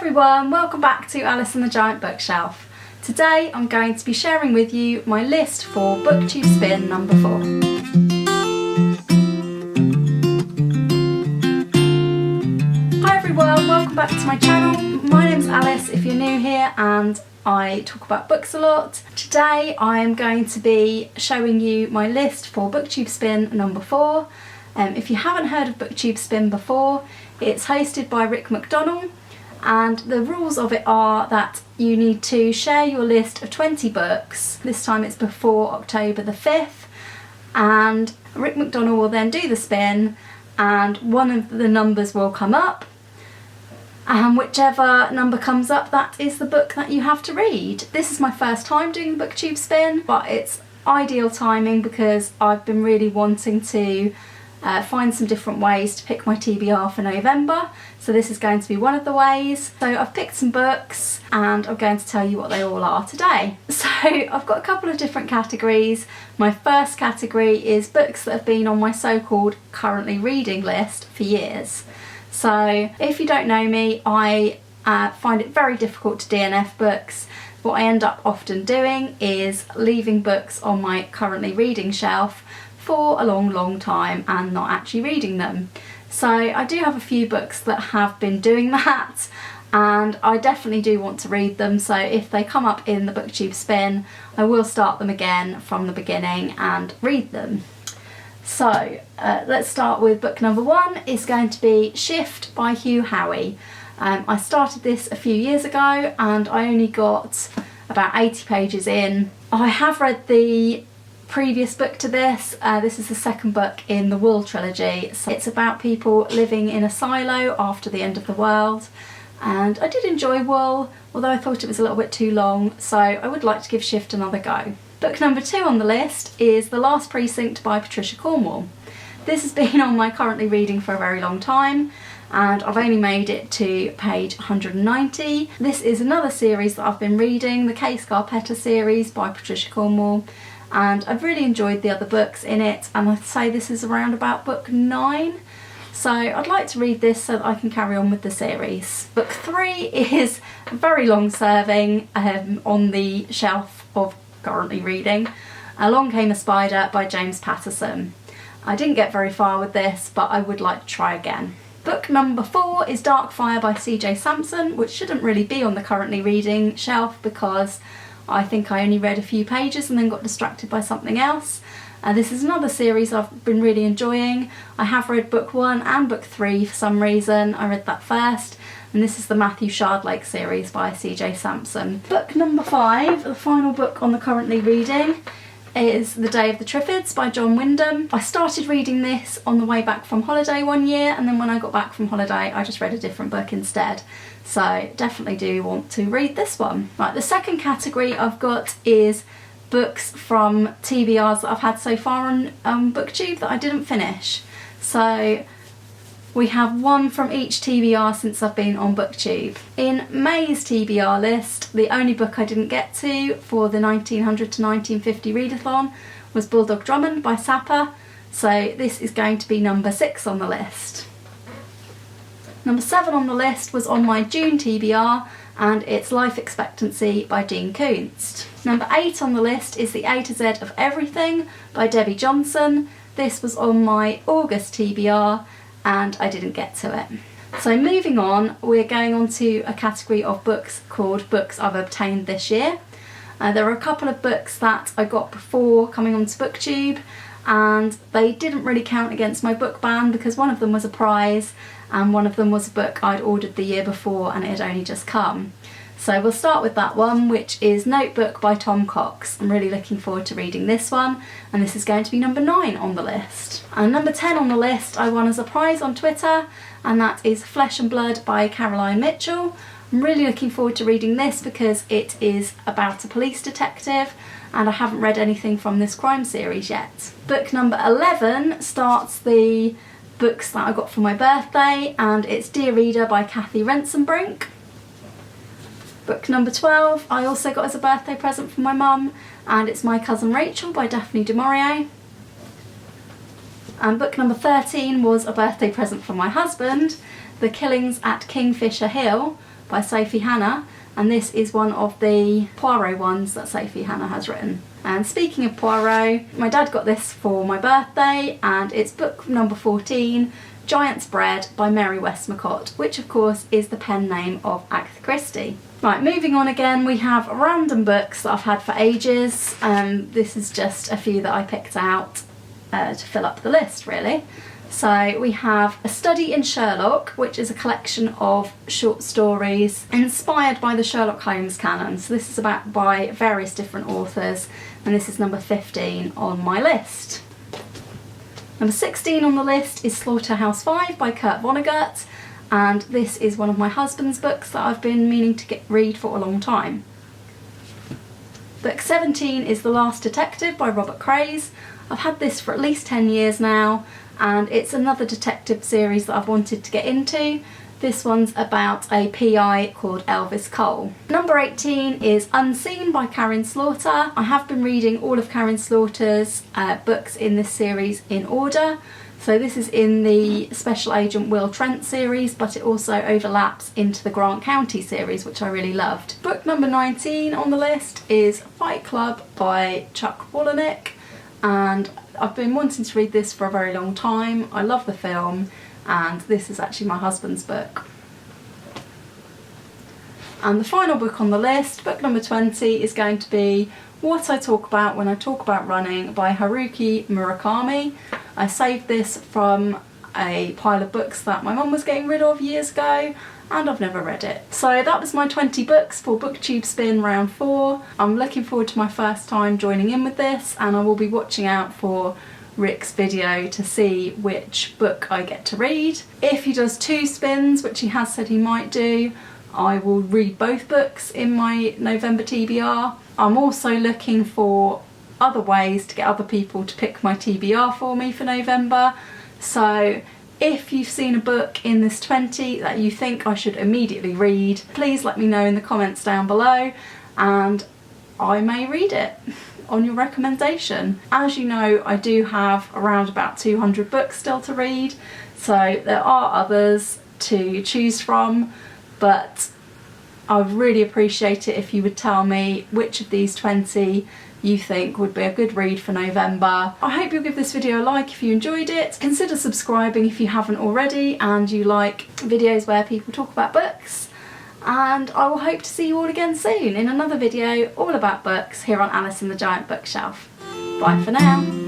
everyone, welcome back to Alice and the Giant Bookshelf. Today I'm going to be sharing with you my list for BookTube Spin number 4. Hi everyone, welcome back to my channel. My name's Alice if you're new here, and I talk about books a lot. Today I am going to be showing you my list for BookTube Spin number 4. If you haven't heard of BookTube Spin before, it's hosted by Rick McDonnell, and the rules of it are that you need to share your list of 20 books. This time it's before October the 5th, and Rick McDonnell will then do the spin and one of the numbers will come up, and whichever number comes up, that is the book that you have to read. This is my first time doing the BookTube Spin, but it's ideal timing because I've been really wanting to find some different ways to pick my TBR for November, so this is going to be one of the ways. So I've picked some books and I'm going to tell you what they all are today. So I've got a couple of different categories. My first category is books that have been on my so-called currently reading list for years. So if you don't know me, I find it very difficult to DNF books. What I end up often doing is leaving books on my currently reading shelf for a long time and not actually reading them. So I do have a few books that have been doing that, and I definitely do want to read them, so if they come up in the BookTube Spin I will start them again from the beginning and read them. So let's start with book number 1. It's going to be Shift by Hugh Howey. I started this a few years ago and I only got about 80 pages in. I have read the previous book to this. This is the second book in the Wool trilogy. So it's about people living in a silo after the end of the world, and I did enjoy Wool, although I thought it was a little bit too long, so I would like to give Shift another go. Book number 2 on the list is The Last Precinct by Patricia Cornwell. This has been on my currently reading for a very long time, and I've only made it to page 190. This is another series that I've been reading, the Kay Scarpetta series by Patricia Cornwell, and I've really enjoyed the other books in it, and I'd say this is around about book 9. So I'd like to read this so that I can carry on with the series. Book 3 is very long serving on the shelf of currently reading. Along Came a Spider by James Patterson. I didn't get very far with this, but I would like to try again. Book number 4 is Darkfire by C.J. Sampson, which shouldn't really be on the currently reading shelf because I think I only read a few pages and then got distracted by something else. This is another series I've been really enjoying. I have read book 1 and book 3 for some reason. I read that first, and this is the Matthew Shardlake series by C.J. Sampson. Book number 5, the final book on the currently reading, is The Day of the Triffids by John Wyndham. I started reading this on the way back from holiday one year, and then when I got back from holiday I just read a different book instead. So definitely do want to read this one. Right, the second category I've got is books from TBRs that I've had so far on BookTube that I didn't finish. So we have one from each TBR since I've been on BookTube. In May's TBR list, the only book I didn't get to for the 1900 to 1950 readathon was Bulldog Drummond by Sapper, so this is going to be number 6 on the list. Number 7 on the list was on my June TBR, and it's Life Expectancy by Dean Koontz. Number 8 on the list is The A to Z of Everything by Debbie Johnson. This was on my August TBR and I didn't get to it. So moving on, we're going on to a category of books called Books I've Obtained This Year. There are a couple of books that I got before coming onto BookTube, and they didn't really count against my book ban because one of them was a prize and one of them was a book I'd ordered the year before and it had only just come. So we'll start with that one, which is Notebook by Tom Cox. I'm really looking forward to reading this one, and this is going to be number 9 on the list. And number 10 on the list I won as a prize on Twitter, and that is Flesh and Blood by Caroline Mitchell. I'm really looking forward to reading this because it is about a police detective, and I haven't read anything from this crime series yet. Book number 11 starts the books that I got for my birthday, and it's Dear Reader by Kathy Rensenbrink. Book number 12 I also got as a birthday present from my mum, and it's My Cousin Rachel by Daphne du Maurier. And book number 13 was a birthday present from my husband, The Killings at Kingfisher Hill by Sophie Hannah, and this is one of the Poirot ones that Sophie Hannah has written. And speaking of Poirot, my dad got this for my birthday, and it's book number 14, Giant's Bread by Mary Westmacott, which of course is the pen name of Agatha Christie. Right, moving on again, we have random books that I've had for ages. This is just a few that I picked out to fill up the list, really. So we have A Study in Sherlock, which is a collection of short stories inspired by the Sherlock Holmes canon. So this is by various different authors, and this is number 15 on my list. Number 16 on the list is Slaughterhouse-Five by Kurt Vonnegut, and this is one of my husband's books that I've been meaning to read for a long time. Book 17 is The Last Detective by Robert Craze. I've had this for at least 10 years now, and it's another detective series that I've wanted to get into. This one's about a PI called Elvis Cole. Number 18 is Unseen by Karin Slaughter. I have been reading all of Karin Slaughter's books in this series in order. So this is in the Special Agent Will Trent series, but it also overlaps into the Grant County series, which I really loved. Book number 19 on the list is Fight Club by Chuck Palahniuk, and I've been wanting to read this for a very long time. I love the film, and this is actually my husband's book. And the final book on the list, book number 20, is going to be What I Talk About When I Talk About Running by Haruki Murakami. I saved this from a pile of books that my mum was getting rid of years ago, and I've never read it. So that was my 20 books for BookTube Spin round 4. I'm looking forward to my first time joining in with this, and I will be watching out for Rick's video to see which book I get to read. If he does 2 spins, which he has said he might do, I will read both books in my November TBR. I'm also looking for other ways to get other people to pick my TBR for me for November. So if you've seen a book in this 20 that you think I should immediately read, please let me know in the comments down below, and I may read it on your recommendation. As you know, I do have around about 200 books still to read, so there are others to choose from, but I would really appreciate it if you would tell me which of these 20 you think would be a good read for November. I hope you'll give this video a like if you enjoyed it. Consider subscribing if you haven't already and you like videos where people talk about books. And I will hope to see you all again soon in another video all about books here on Alice in the Giant Bookshelf. Bye for now.